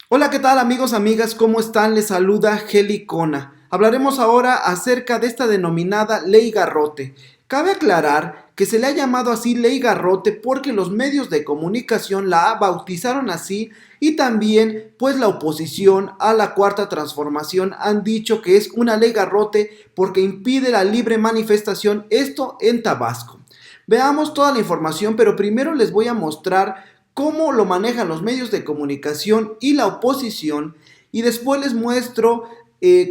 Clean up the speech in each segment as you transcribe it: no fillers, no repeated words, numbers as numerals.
Hola, ¿qué tal amigos, amigas? ¿Cómo están? Les saluda Heli Cona. Hablaremos ahora acerca de esta denominada Ley Garrote. Cabe aclarar que se le ha llamado así Ley Garrote porque los medios de comunicación la bautizaron así y también pues la oposición a la Cuarta Transformación han dicho que es una Ley Garrote porque impide la libre manifestación, esto en Tabasco. Veamos toda la información, pero primero les voy a mostrar cómo lo manejan los medios de comunicación y la oposición, y después les muestro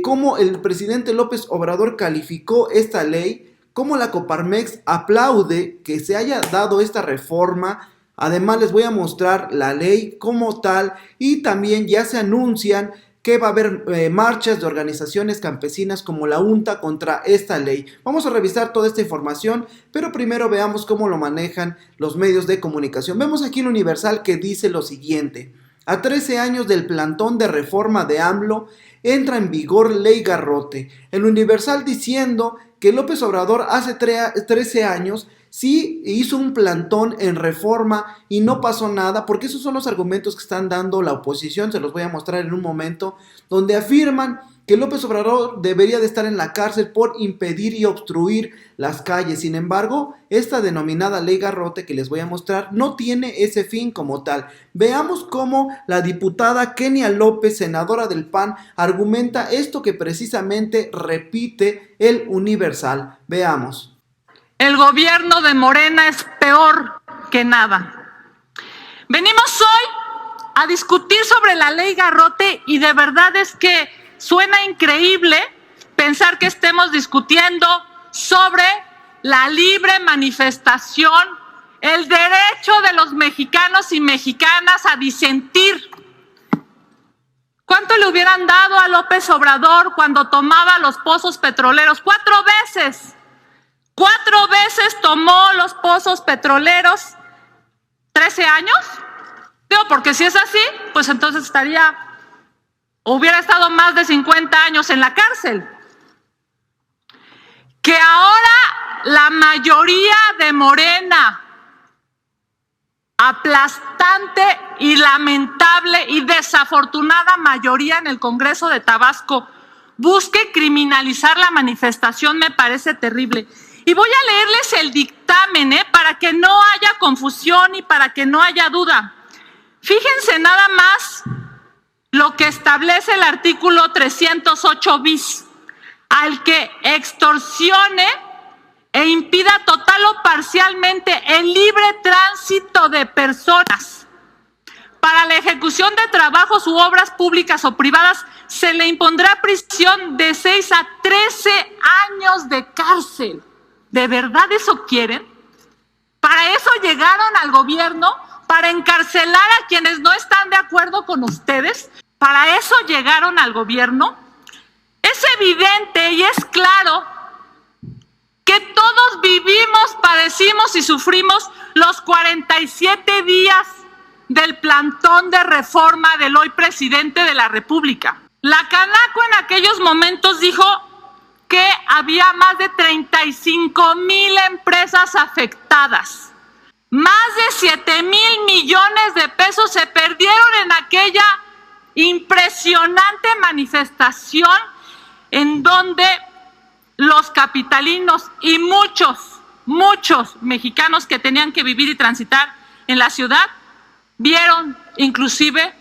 cómo el presidente López Obrador calificó esta ley, cómo la Coparmex aplaude que se haya dado esta reforma. Además les voy a mostrar la ley como tal y también ya se anuncian que va a haber marchas de organizaciones campesinas como la UNTA contra esta ley. Vamos a revisar toda esta información, pero primero veamos cómo lo manejan los medios de comunicación. Vemos aquí el Universal que dice lo siguiente: a 13 años del plantón de reforma de AMLO, entra en vigor Ley Garrote. El Universal diciendo que López Obrador hace 13 años sí hizo un plantón en reforma y no pasó nada, porque esos son los argumentos que están dando la oposición, se los voy a mostrar en un momento, donde afirman que López Obrador debería de estar en la cárcel por impedir y obstruir las calles. Sin embargo, esta denominada Ley Garrote que les voy a mostrar no tiene ese fin como tal. Veamos cómo la diputada Kenia López, senadora del PAN, argumenta esto que precisamente repite el Universal. Veamos. El gobierno de Morena es peor que nada. Venimos hoy a discutir sobre la Ley Garrote y de verdad es que suena increíble pensar que estemos discutiendo sobre la libre manifestación, el derecho de los mexicanos y mexicanas a disentir. ¿Cuánto le hubieran dado a López Obrador cuando tomaba los pozos petroleros? 4 veces. 4 veces tomó los pozos petroleros. ¿13 años? Digo, porque si es así, pues entonces hubiera estado más de 50 años en la cárcel. Que ahora la mayoría de Morena, aplastante y lamentable y desafortunada mayoría en el Congreso de Tabasco, busque criminalizar la manifestación, me parece terrible. Y voy a leerles el dictamen, para que no haya confusión y para que no haya duda. Fíjense nada más lo que establece el artículo 308 bis, al que extorsione e impida total o parcialmente el libre tránsito de personas. Para la ejecución de trabajos u obras públicas o privadas se le impondrá prisión de 6 a 13 años de cárcel. ¿De verdad eso quieren? ¿Para eso llegaron al gobierno? ¿Para encarcelar a quienes no están de acuerdo con ustedes? ¿Para eso llegaron al gobierno? Es evidente y es claro que todos vivimos, padecimos y sufrimos los 47 días del plantón de reforma del hoy presidente de la República. La Canaco en aquellos momentos dijo que había más de 35,000 empresas afectadas. Más de 7,000 millones de pesos se perdieron en aquella impresionante manifestación en donde los capitalinos y muchos mexicanos que tenían que vivir y transitar en la ciudad vieron inclusive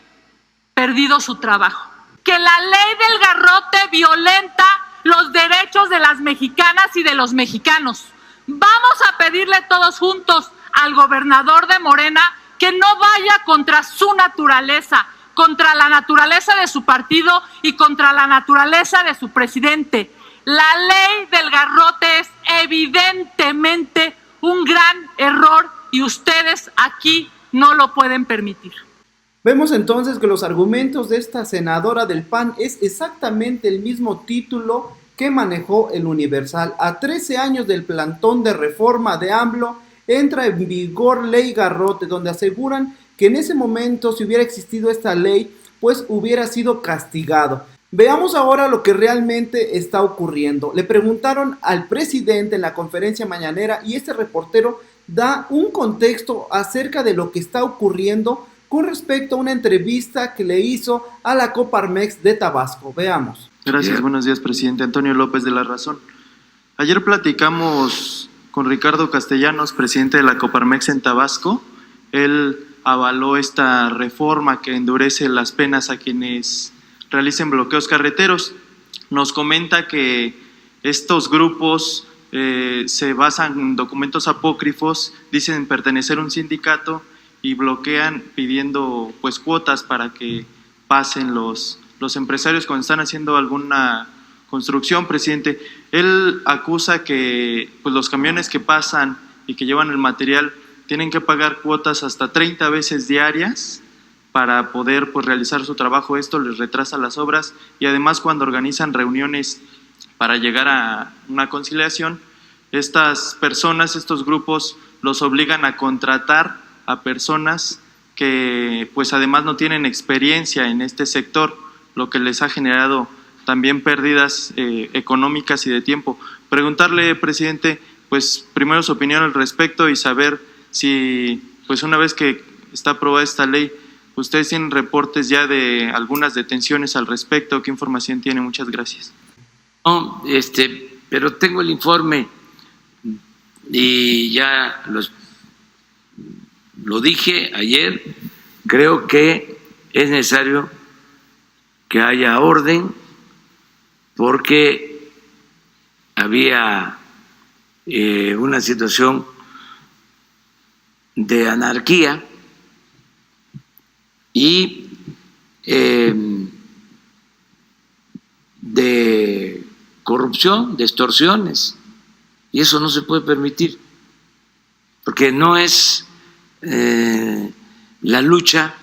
perdido su trabajo. Que la ley del garrote violenta los derechos de las mexicanas y de los mexicanos. Vamos a pedirle todos juntos al gobernador de Morena que no vaya contra su naturaleza, contra la naturaleza de su partido y contra la naturaleza de su presidente. La ley del garrote es evidentemente un gran error y ustedes aquí no lo pueden permitir. Vemos entonces que los argumentos de esta senadora del PAN es exactamente el mismo título que manejó el Universal. A 13 años del plantón de reforma de AMLO, entra en vigor Ley Garrote, donde aseguran que en ese momento, si hubiera existido esta ley, pues hubiera sido castigado. Veamos ahora lo que realmente está ocurriendo. Le preguntaron al presidente en la conferencia mañanera y este reportero da un contexto acerca de lo que está ocurriendo con respecto a una entrevista que le hizo a la Coparmex de Tabasco. Veamos. Gracias, buenos días, presidente. Antonio López de La Razón. Ayer platicamos con Ricardo Castellanos, presidente de la Coparmex en Tabasco. Él avaló esta reforma que endurece las penas a quienes realicen bloqueos carreteros. Nos comenta que estos grupos se basan en documentos apócrifos, dicen pertenecer a un sindicato y bloquean pidiendo pues cuotas para que pasen los empresarios cuando están haciendo alguna construcción, presidente. Él acusa que pues, los camiones que pasan y que llevan el material tienen que pagar cuotas hasta 30 veces diarias para poder pues, realizar su trabajo. Esto les retrasa las obras y además cuando organizan reuniones para llegar a una conciliación, estas personas, estos grupos, los obligan a contratar a personas que pues además no tienen experiencia en este sector, lo que les ha generado también pérdidas económicas y de tiempo. Preguntarle, presidente, pues primero su opinión al respecto y saber si pues una vez que está aprobada esta ley, ustedes tienen reportes ya de algunas detenciones al respecto. ¿Qué información tiene? Muchas gracias. No, pero tengo el informe y ya lo dije ayer. Creo que es necesario que haya orden porque había una situación de anarquía y de corrupción, de extorsiones, y eso no se puede permitir, porque no es la lucha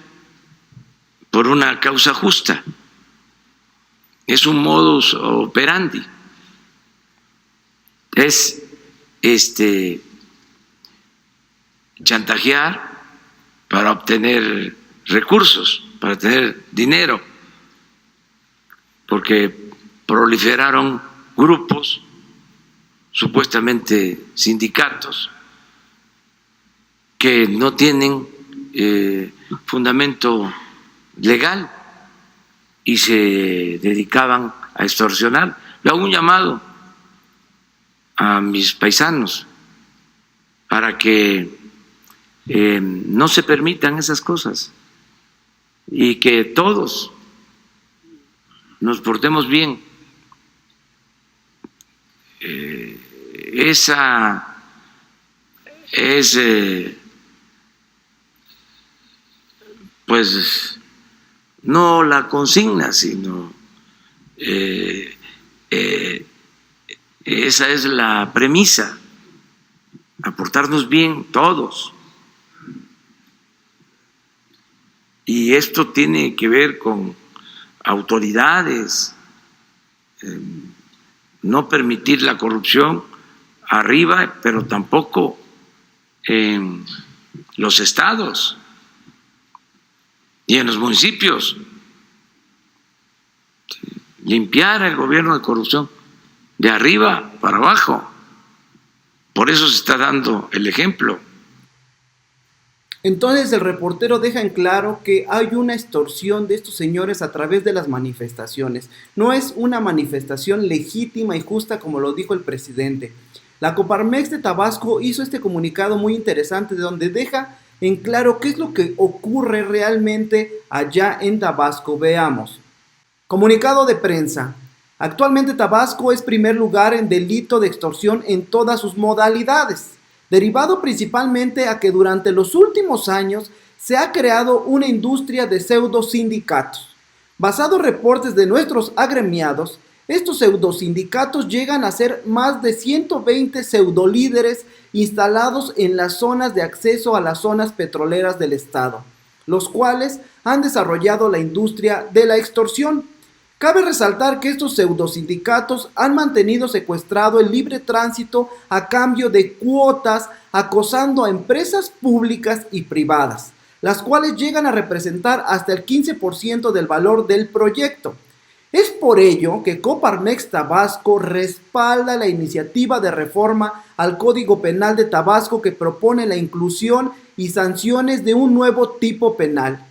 por una causa justa, es un modus operandi, es chantajear para obtener recursos, para tener dinero, porque proliferaron grupos, supuestamente sindicatos, que no tienen fundamento legal y se dedicaban a extorsionar. Le hago un llamado a mis paisanos para que no se permitan esas cosas y que todos nos portemos bien. Esa es pues no la consigna, sino esa es la premisa, aportarnos bien todos. Y esto tiene que ver con autoridades, no permitir la corrupción arriba, pero tampoco en los estados y en los municipios. Limpiar el gobierno de corrupción de arriba para abajo. Por eso se está dando el ejemplo. Entonces el reportero deja en claro que hay una extorsión de estos señores a través de las manifestaciones. No es una manifestación legítima y justa como lo dijo el presidente. La Coparmex de Tabasco hizo este comunicado muy interesante de donde deja en claro qué es lo que ocurre realmente allá en Tabasco. Veamos. Comunicado de prensa. Actualmente Tabasco es primer lugar en delito de extorsión en todas sus modalidades, derivado principalmente a que durante los últimos años se ha creado una industria de pseudo sindicatos. Basado en reportes de nuestros agremiados, estos pseudo sindicatos llegan a ser más de 120 pseudo líderes instalados en las zonas de acceso a las zonas petroleras del estado, los cuales han desarrollado la industria de la extorsión. Cabe resaltar que estos pseudosindicatos han mantenido secuestrado el libre tránsito a cambio de cuotas, acosando a empresas públicas y privadas, las cuales llegan a representar hasta el 15% del valor del proyecto. Es por ello que Coparmex Tabasco respalda la iniciativa de reforma al Código Penal de Tabasco que propone la inclusión y sanciones de un nuevo tipo penal.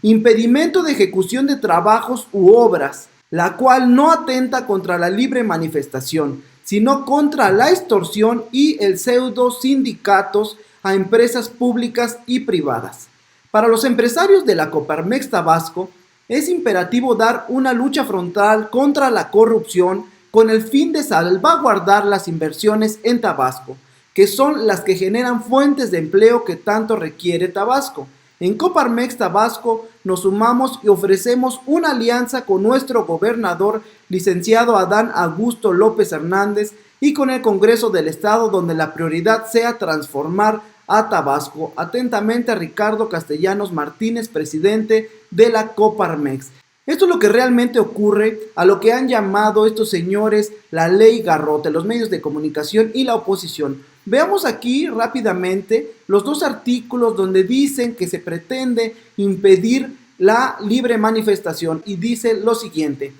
Impedimento de ejecución de trabajos u obras, la cual no atenta contra la libre manifestación, sino contra la extorsión y el pseudo sindicatos a empresas públicas y privadas. Para los empresarios de la Coparmex Tabasco, es imperativo dar una lucha frontal contra la corrupción con el fin de salvaguardar las inversiones en Tabasco, que son las que generan fuentes de empleo que tanto requiere Tabasco. En Coparmex Tabasco nos sumamos y ofrecemos una alianza con nuestro gobernador, licenciado Adán Augusto López Hernández, y con el Congreso del Estado, donde la prioridad sea transformar a Tabasco. Atentamente, Ricardo Castellanos Martínez, presidente de la Coparmex. Esto es lo que realmente ocurre a lo que han llamado estos señores la ley Garrote, los medios de comunicación y la oposición. Veamos aquí rápidamente los dos artículos donde dicen que se pretende impedir la libre manifestación, y dice lo siguiente: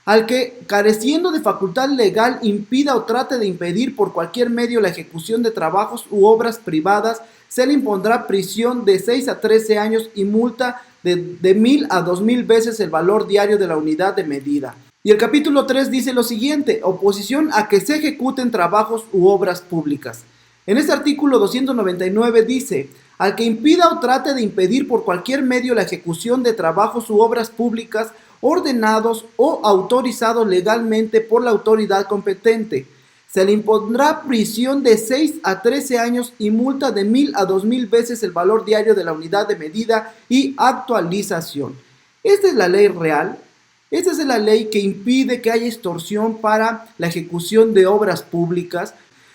al que, careciendo de facultad legal, impida o trate de impedir por cualquier medio la ejecución de trabajos u obras privadas, se le impondrá prisión de 6 a 13 años y multa de 1,000 a 2,000 veces el valor diario de la unidad de medida. Y el capítulo 3 dice lo siguiente: oposición a que se ejecuten trabajos u obras públicas. En este artículo 299 dice: al que impida o trate de impedir por cualquier medio la ejecución de trabajos u obras públicas ordenados o autorizados legalmente por la autoridad competente, se le impondrá prisión de 6 a 13 años y multa de 1,000 a 2,000 veces el valor diario de la unidad de medida y actualización. Esta es la ley real. Esta es la ley que impide que haya extorsión para la ejecución de obras públicas.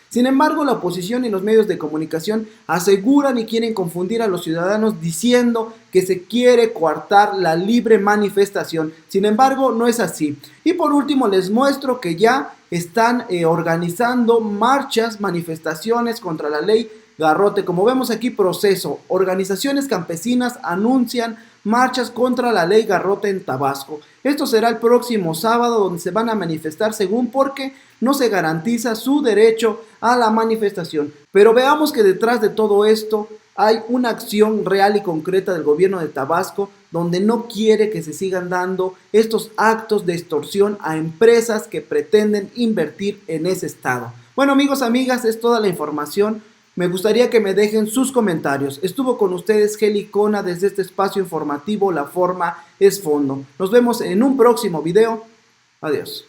Sin embargo, la oposición y los medios de comunicación aseguran y quieren confundir a los ciudadanos diciendo que se quiere coartar la libre manifestación. Sin embargo, no es así. Y por último, les muestro que ya están organizando marchas, manifestaciones contra la ley Garrote. Como vemos aquí, proceso. Organizaciones campesinas anuncian marchas contra la ley Garrote en Tabasco. Esto será el próximo sábado, donde se van a manifestar según porque no se garantiza su derecho a la manifestación. Pero veamos que detrás de todo esto hay una acción real y concreta del gobierno de Tabasco, donde no quiere que se sigan dando estos actos de extorsión a empresas que pretenden invertir en ese estado. Bueno, amigos, amigas, es toda la información. Me gustaría que me dejen sus comentarios. Estuvo con ustedes Heli Cona desde este espacio informativo La Forma es Fondo. Nos vemos en un próximo video. Adiós.